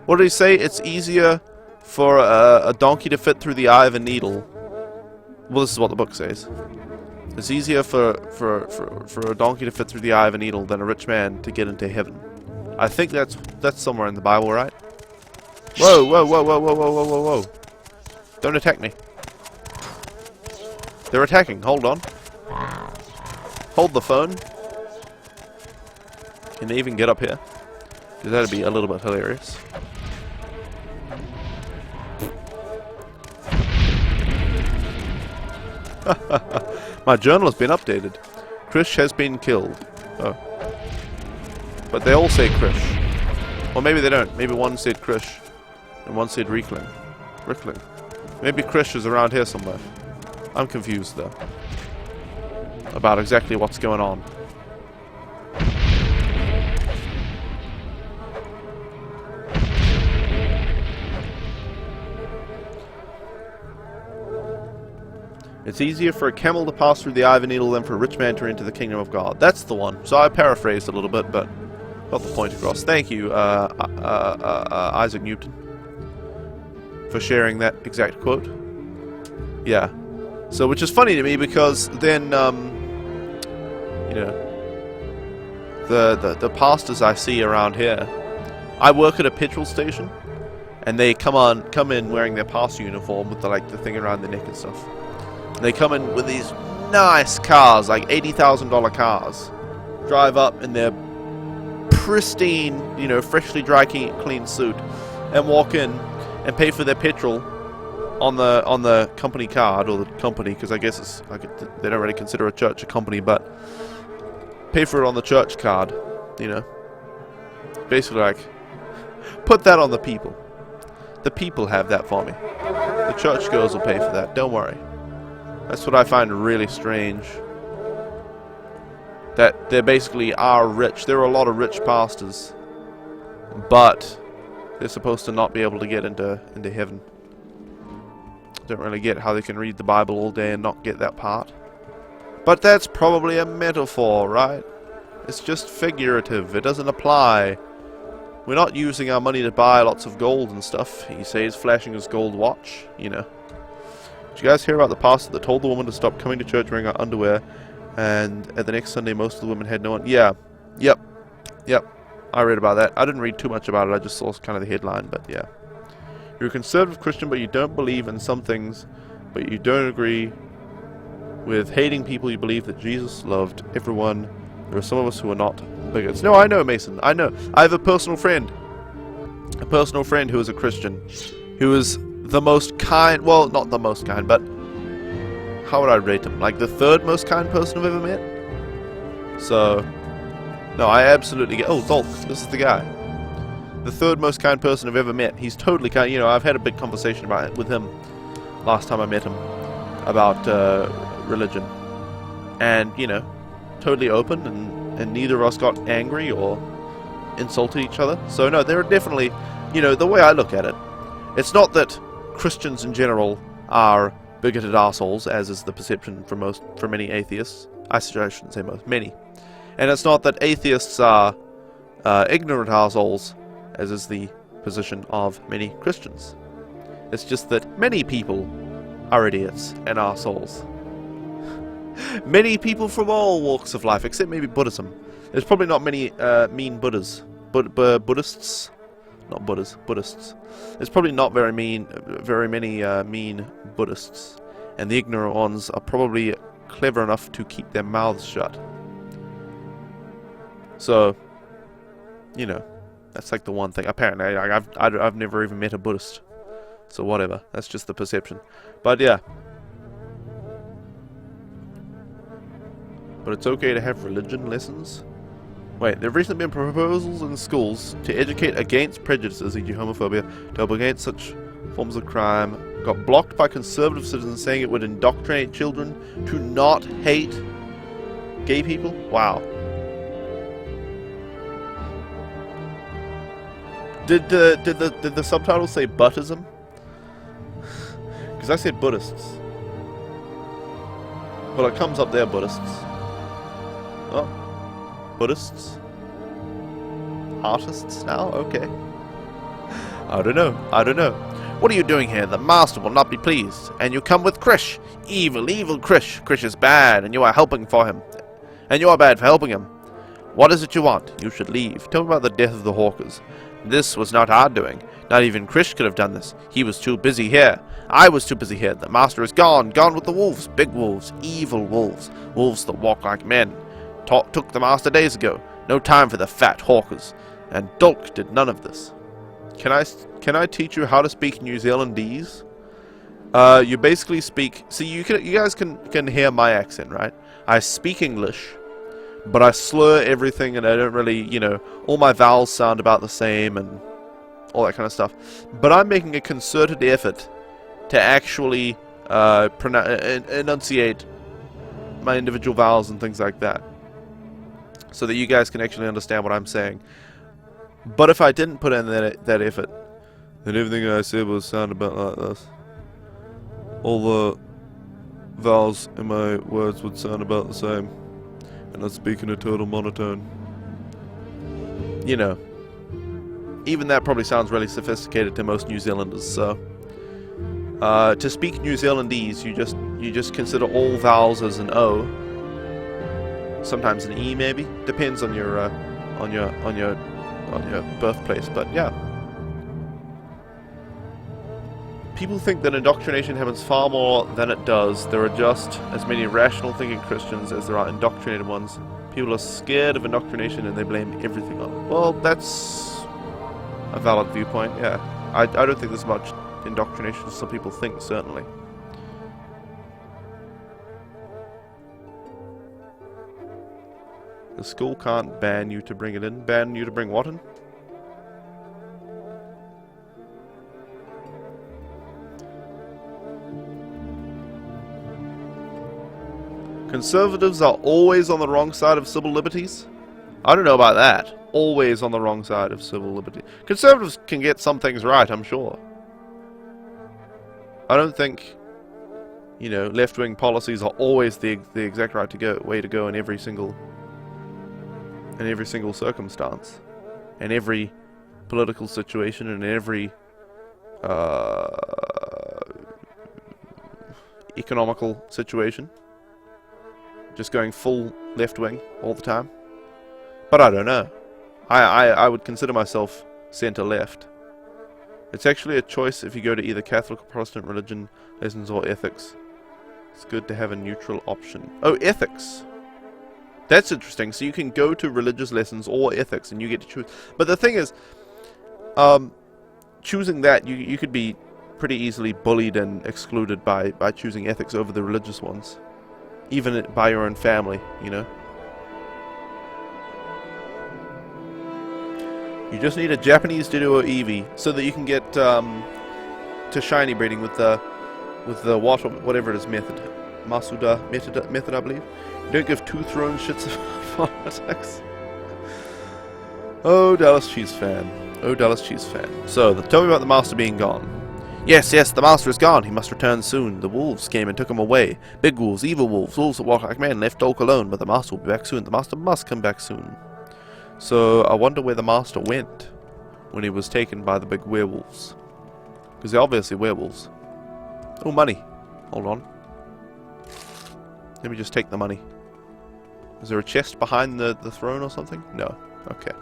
What did he say? It's easier for a donkey to fit through the eye of a needle. Well, this is what the book says. It's easier for a donkey to fit through the eye of a needle than a rich man to get into heaven. I think that's somewhere in the Bible, right? Whoa, whoa, whoa, whoa, whoa, whoa, whoa, whoa, whoa. Don't attack me. They're attacking. Hold on. Hold the phone. Can they even get up here? Because that'd be a little bit hilarious. My journal has been updated. Krish has been killed. Oh. But they all say Krish. Or maybe they don't. Maybe one said Krish and one said Rickling. Maybe Krish is around here somewhere. I'm confused though about exactly what's going on. It's easier for a camel to pass through the eye of a needle than for a rich man to enter the kingdom of God. That's the one. So I paraphrased a little bit, but got the point across. Thank you, Isaac Newton, for sharing that exact quote. Yeah. So, which is funny to me because then, you know, the pastors I see around here, I work at a petrol station, and they come in wearing their pastor uniform with the thing around their neck and stuff. And they come in with these nice cars, like $80,000 cars, drive up in their pristine, you know, freshly dry clean suit, and walk in and pay for their petrol on the company card, or the company, because I guess it's they don't really consider a church a company, but pay for it on the church card, you know. Basically, like, put that on the people. The people have that for me. The church girls will pay for that. Don't worry. That's what I find really strange. That they basically are rich. There are a lot of rich pastors, but they're supposed to not be able to get into heaven. Don't really get how they can read the Bible all day and not get that part. But that's probably a metaphor, right? It's just figurative. It doesn't apply. We're not using our money to buy lots of gold and stuff. He says, flashing his gold watch, you know. Did you guys hear about the pastor that told the woman to stop coming to church wearing her underwear, and at the next Sunday most of the women had no one? Yeah. Yep. I read about that. I didn't read too much about it. I just saw kind of the headline, but yeah. You're a conservative Christian, but you don't believe in some things, but you don't agree with hating people. You believe that Jesus loved everyone. There are some of us who are not bigots. No, I know, Mason. I know. I have a personal friend who is a Christian, who is the most kind, well, not the most kind, but how would I rate him? Like the third most kind person I've ever met? So, no, I absolutely get, oh, Zolk, this is the guy. The third most kind person I've ever met. He's totally kind. You know, I've had a big conversation about it with him last time I met him about religion, and you know, totally open, and neither of us got angry or insulted each other. So no, there are definitely, you know, the way I look at it, it's not that Christians in general are bigoted assholes, as is the perception for many atheists. I shouldn't say most, many, and it's not that atheists are ignorant assholes, as is the position of many Christians. It's just that many people are idiots and assholes. Many people from all walks of life, except maybe Buddhism. There's probably not many mean Buddhas. Buddhists? Not Buddhas, Buddhists. There's probably not very many mean Buddhists. And the ignorant ones are probably clever enough to keep their mouths shut. So, you know, That's like the one thing. Apparently, like, I've never even met a Buddhist. So whatever. That's just the perception. But yeah. But it's okay to have religion lessons? Wait, there have recently been proposals in schools to educate against prejudices, e.g. homophobia, to help against such forms of crime. Got blocked by conservative citizens saying it would indoctrinate children to not hate gay people? Wow. Did the subtitle say Buttism? Because I said Buddhists. Well, it comes up there, Buddhists. Oh. Buddhists? Artists now? Okay. I don't know. What are you doing here? The master will not be pleased. And you come with Krish. Evil, evil Krish. Krish is bad, and you are helping for him. And you are bad for helping him. What is it you want? You should leave. Tell me about the death of the Hawkers. This was not our doing. Not even Krish could have done this. He was too busy here. I was too busy here. The master is gone. Gone with the wolves. Big wolves. Evil wolves. Wolves that walk like men. Took the master days ago. No time for the fat hawkers. And Dulk did none of this. Can I teach you how to speak New Zealandese? You basically speak. See, you guys can hear my accent, right? I speak English, but I slur everything, and I don't really, all my vowels sound about the same and all that kind of stuff. But I'm making a concerted effort to actually enunciate my individual vowels and things like that, so that you guys can actually understand what I'm saying. But if I didn't put in that effort, then everything I said would sound about like this. All the vowels in my words would sound about the same, and I'd speak in a total monotone. Even that probably sounds really sophisticated to most New Zealanders. So, to speak New Zealandese, you just consider all vowels as an O. Sometimes an E, maybe. Depends on your birthplace, but yeah. People think that indoctrination happens far more than it does. There are just as many rational thinking Christians as there are indoctrinated ones. People are scared of indoctrination and they blame everything on it. Well, that's a valid viewpoint, yeah. I don't think there's much indoctrination as some people think, certainly. The school can't ban you to bring it in. Ban you to bring what in? Conservatives are always on the wrong side of civil liberties? I don't know about that. Always on the wrong side of civil liberty. Conservatives can get some things right, I'm sure. I don't think, left-wing policies are always the exact way to go in every single circumstance, in every political situation, and in every economical situation. Just going full left-wing all the time. But I don't know. I would consider myself centre-left. It's actually a choice if you go to either Catholic or Protestant religion lessons or ethics. It's good to have a neutral option. Oh, ethics! That's interesting. So you can go to religious lessons or ethics and you get to choose. But the thing is, choosing that, you could be pretty easily bullied and excluded by choosing ethics over the religious ones. Even by your own family, You just need a Japanese Ditto or Eevee so that you can get to shiny breeding with the whatever it is method. Masuda method, I believe. You don't give two thrown shits of politics. Oh, Dallas Cheese fan. Oh, Dallas Cheese fan. So, tell me about the master being gone. Yes, the master is gone. He must return soon. The wolves came and took him away. Big wolves, evil wolves, wolves that walk like men, left Dolk alone, but the master will be back soon. The master must come back soon. So, I wonder where the master went when he was taken by the big werewolves. Because they're obviously werewolves. Oh, money. Hold on. Let me just take the money. Is there a chest behind the throne or something? No. Okay.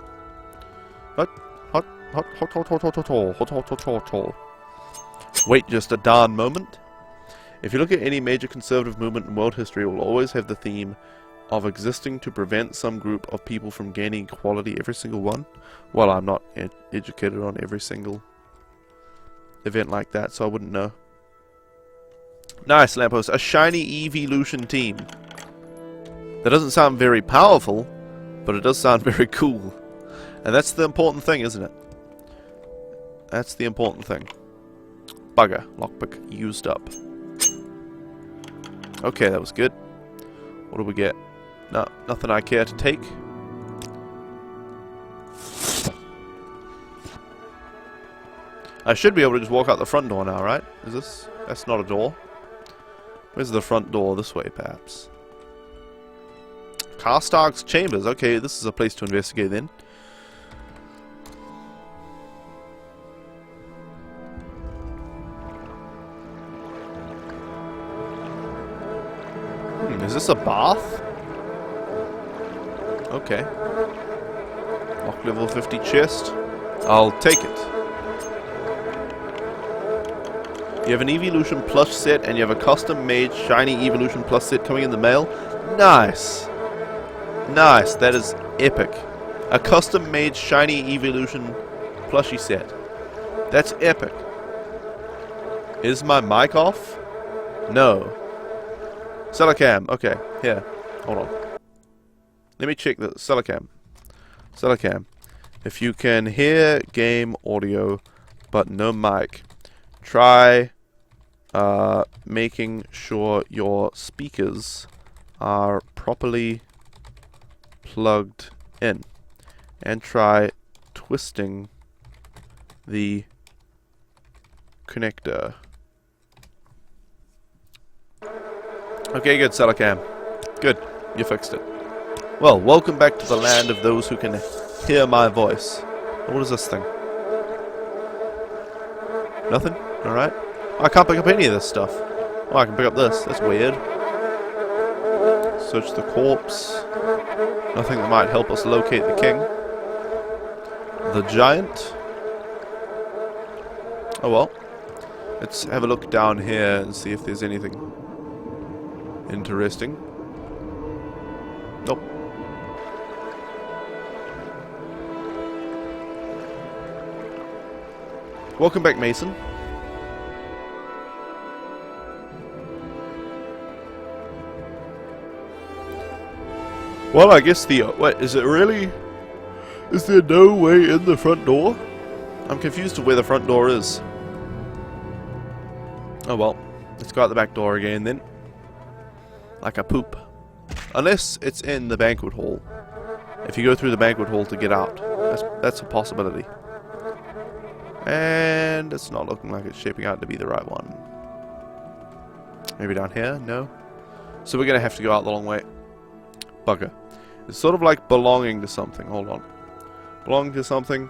Wait just a darn moment. If you look at any major conservative movement in world history, it will always have the theme, of existing to prevent some group of people from gaining equality, every single one. Well, I'm not educated on every single event like that, so I wouldn't know. Nice, Lamppost. A shiny evolution team. That doesn't sound very powerful, but it does sound very cool. And that's the important thing, isn't it? That's the important thing. Bugger. Lockpick used up. Okay, that was good. What do we get? No, nothing I care to take. I should be able to just walk out the front door now, right? Is this? That's not a door. Where's the front door? This way, perhaps. Karstark's chambers. Okay, this is a place to investigate then. Is this a bath? Okay. Lock level 50 chest. I'll take it. You have an Evolution plush set and you have a custom made shiny Evolution plus set coming in the mail. Nice. Nice. That is epic. A custom made shiny Evolution plushie set. That's epic. Is my mic off? No. Celicam. Okay. Here. Hold on. Let me check the Celicam. Celicam. If you can hear game audio but no mic, try making sure your speakers are properly plugged in, and try twisting the connector. Okay, good, Celicam. Good, you fixed it. Well, welcome back to the land of those who can hear my voice. What is this thing? Nothing? Alright. I can't pick up any of this stuff. Oh, I can pick up this. That's weird. Search the corpse. Nothing that might help us locate the king. The giant. Oh well. Let's have a look down here and see if there's anything interesting. Nope. Welcome back, Mason. Well, I guess the... wait, is it really... is there no way in the front door? I'm confused of where the front door is. Oh well. Let's go out the back door again then. Like a poop. Unless it's in the banquet hall. If you go through the banquet hall to get out. That's a possibility. And it's not looking like it's shaping out to be the right one. Maybe down here? No. So we're going to have to go out the long way. Bugger. It's sort of like belonging to something. Hold on. Belonging to something.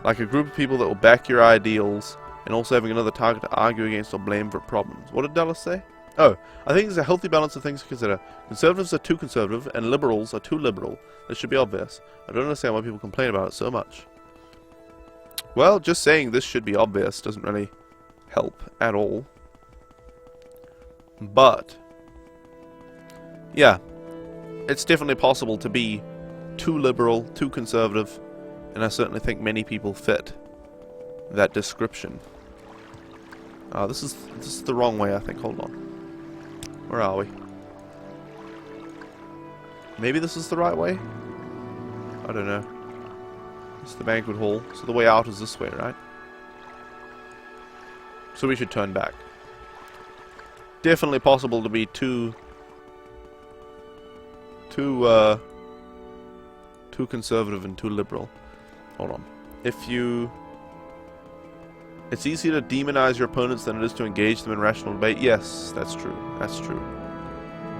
Like a group of people that will back your ideals. And also having another target to argue against or blame for problems. What did Dallas say? Oh, I think there's a healthy balance of things to consider. Conservatives are too conservative, and liberals are too liberal. This should be obvious. I don't understand why people complain about it so much. Well, just saying this should be obvious doesn't really help at all. But, yeah, it's definitely possible to be too liberal, too conservative, and I certainly think many people fit that description. This is the wrong way, I think. Hold on. Where are we? Maybe this is the right way? I don't know. It's the banquet hall, so the way out is this way, right? So we should turn back. Definitely possible to be too conservative and too liberal. Hold on. It's easier to demonize your opponents than it is to engage them in rational debate. Yes, that's true. That's true.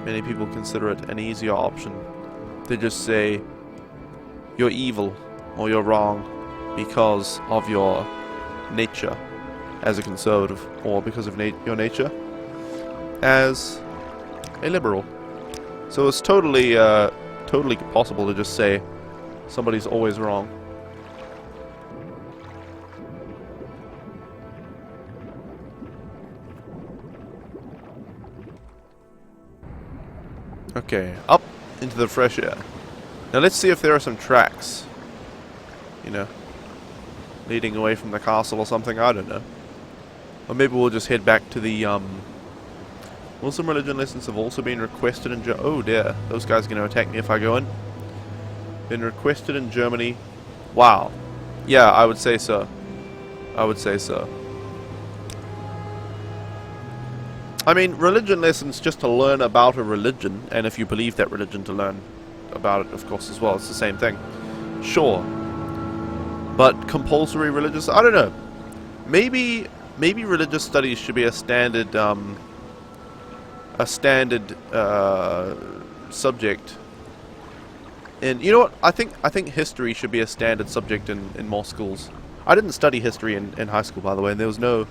Many people consider it an easier option. They just say, you're evil, or you're wrong, because of your nature as a conservative, or because of your nature as a liberal. So it's totally possible to just say, somebody's always wrong. Okay, up into the fresh air. Now let's see if there are some tracks, you know, leading away from the castle or something. I don't know. Or maybe we'll just head back to the Muslim religion lessons have also been requested in oh dear, those guys are going to attack me if I go in. Been requested in Germany. Wow. Yeah, I would say so. I would say so. I mean, religion lessons just to learn about a religion, and if you believe that religion, to learn about it, of course, as well. It's the same thing. Sure. But compulsory religious, I don't know. Maybe religious studies should be a standard subject. And you know what? I think history should be a standard subject in more schools. I didn't study history in high school, by the way, and there was no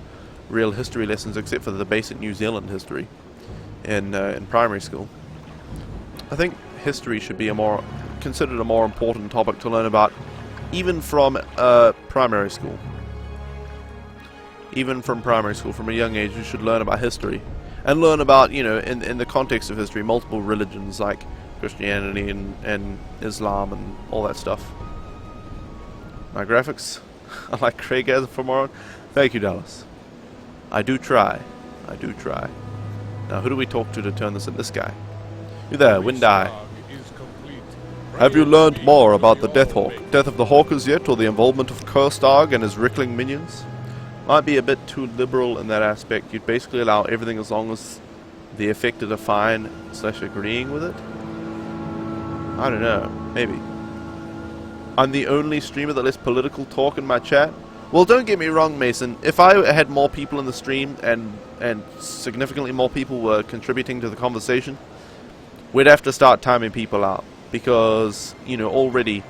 real history lessons except for the basic New Zealand history in primary school. I think history should be considered a more important topic to learn about, even from primary school. Even from primary school, from a young age, you should learn about history. And learn about, you know, in the context of history, multiple religions like Christianity and Islam and all that stuff. My graphics, I like Craig as for Morrowind. Thank you, Dallas. I do try. I do try. Now, who do we talk to turn this in? This guy. You there, Windeye. Have you learned more about the Death of the Hawkers yet, or the involvement of Kurstarg and his Rickling minions? Might be a bit too liberal in that aspect. You'd basically allow everything as long as the affected are fine / agreeing with it. I don't know. Maybe. I'm the only streamer that lets political talk in my chat. Well, don't get me wrong, Mason. If I had more people in the stream and significantly more people were contributing to the conversation, we'd have to start timing people out. Because, you know, already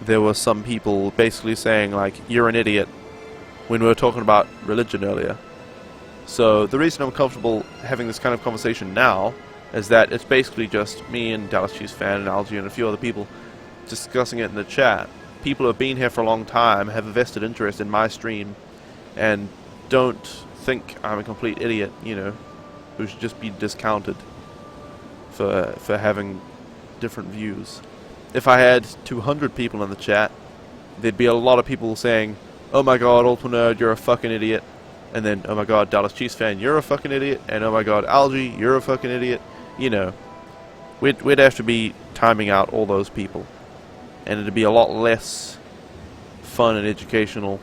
there were some people basically saying, like, you're an idiot, when we were talking about religion earlier. So the reason I'm comfortable having this kind of conversation now is that it's basically just me and Dallas Chiefs fan and Algie and a few other people discussing it in the chat. People who have been here for a long time, have a vested interest in my stream, and don't think I'm a complete idiot, you know, who should just be discounted for having different views. If I had 200 people in the chat, there'd be a lot of people saying, oh my god, Ultimate Nerd, you're a fucking idiot. And then, oh my god, Dallas Chiefs fan, you're a fucking idiot. And oh my god, Algie, you're a fucking idiot. You know, we'd have to be timing out all those people. And it'd be a lot less fun and educational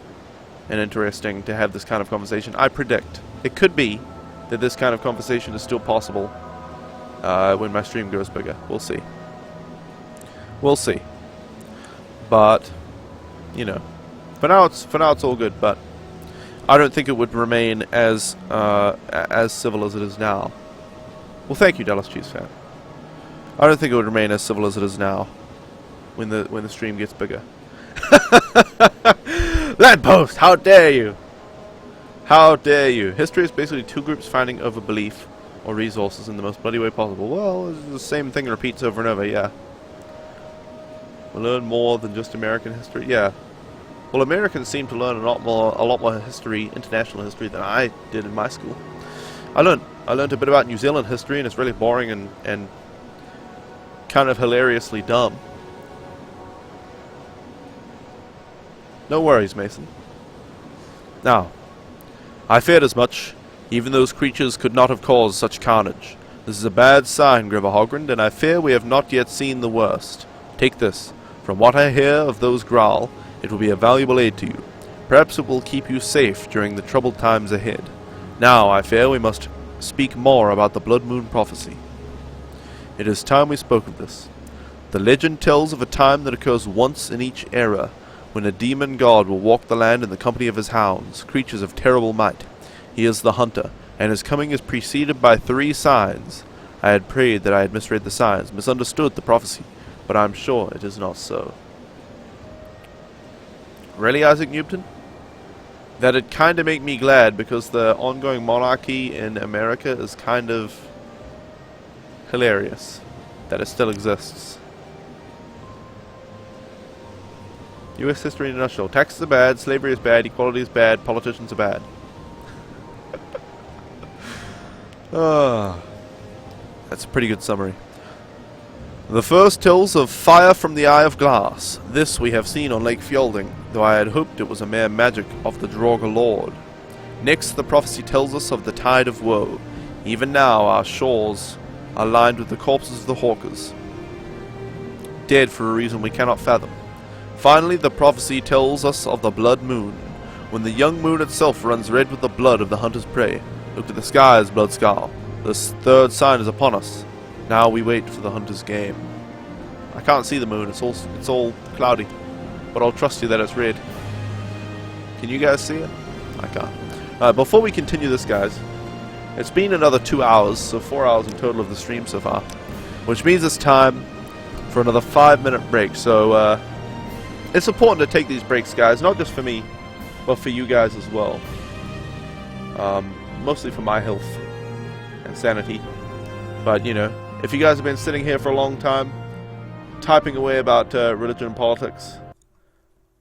and interesting to have this kind of conversation. I predict it could be that this kind of conversation is still possible when my stream goes bigger. We'll see. We'll see. But, you know, for now it's all good. But I don't think it would remain as civil as it is now. Well, thank you, Dallas Chiefs fan. I don't think it would remain as civil as it is now when the stream gets bigger. Lamppost, how dare you? How dare you? History is basically two groups fighting over belief or resources in the most bloody way possible. Well, it's the same thing repeats over and over, yeah. We learn more than just American history, yeah. Well, Americans seem to learn a lot more history, international history, than I did in my school. I learned a bit about New Zealand history, and it's really boring and kind of hilariously dumb. No worries, Mason. Now, I feared as much. Even those creatures could not have caused such carnage. This is a bad sign, Griver Hogrand, and I fear we have not yet seen the worst. Take this. From what I hear of those Growl, it will be a valuable aid to you. Perhaps it will keep you safe during the troubled times ahead. Now, I fear we must speak more about the Blood Moon prophecy. It is time we spoke of this. The legend tells of a time that occurs once in each era, when a demon god will walk the land in the company of his hounds, creatures of terrible might. He is the hunter, and his coming is preceded by 3 signs. I had prayed that I had misread the signs, misunderstood the prophecy, but I am sure it is not so. Really, Isaac Newton? That'd kind of make me glad, because the ongoing monarchy in America is kind of hilarious that it still exists. U.S. history in a nutshell. Taxes are bad, slavery is bad, equality is bad, politicians are bad. That's a pretty good summary. The first tells of fire from the Eye of Glass. This we have seen on Lake Fjelding, though I had hoped it was a mere magic of the Draugr Lord. Next, the prophecy tells us of the Tide of Woe. Even now, our shores are lined with the corpses of the Hawkers, dead for a reason we cannot fathom. Finally, the prophecy tells us of the Blood Moon, when the young moon itself runs red with the blood of the hunter's prey. Look to the skies, Blood Scowl. This third sign is upon us. Now we wait for the hunter's game. I can't see the moon, it's all cloudy, but I'll trust you that it's red. Can you guys see it? I can't. Before we continue this, guys, it's been another 2 hours, so 4 hours in total of the stream so far, which means it's time for another 5-minute break. So it's important to take these breaks, guys, not just for me, but for you guys as well. Mostly for my health and sanity. But, you know, if you guys have been sitting here for a long time, typing away about religion and politics,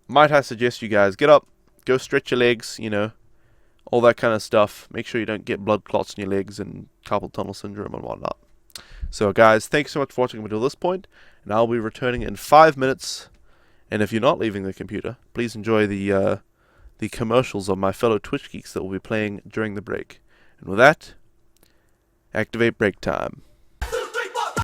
might I suggest you guys get up, go stretch your legs, you know, all that kind of stuff. Make sure you don't get blood clots in your legs and carpal tunnel syndrome and whatnot. So, guys, thanks so much for watching until this point, and I'll be returning in 5 minutes. And if you're not leaving the computer, please enjoy the commercials of my fellow Twitch geeks that will be playing during the break. And with that, activate break time.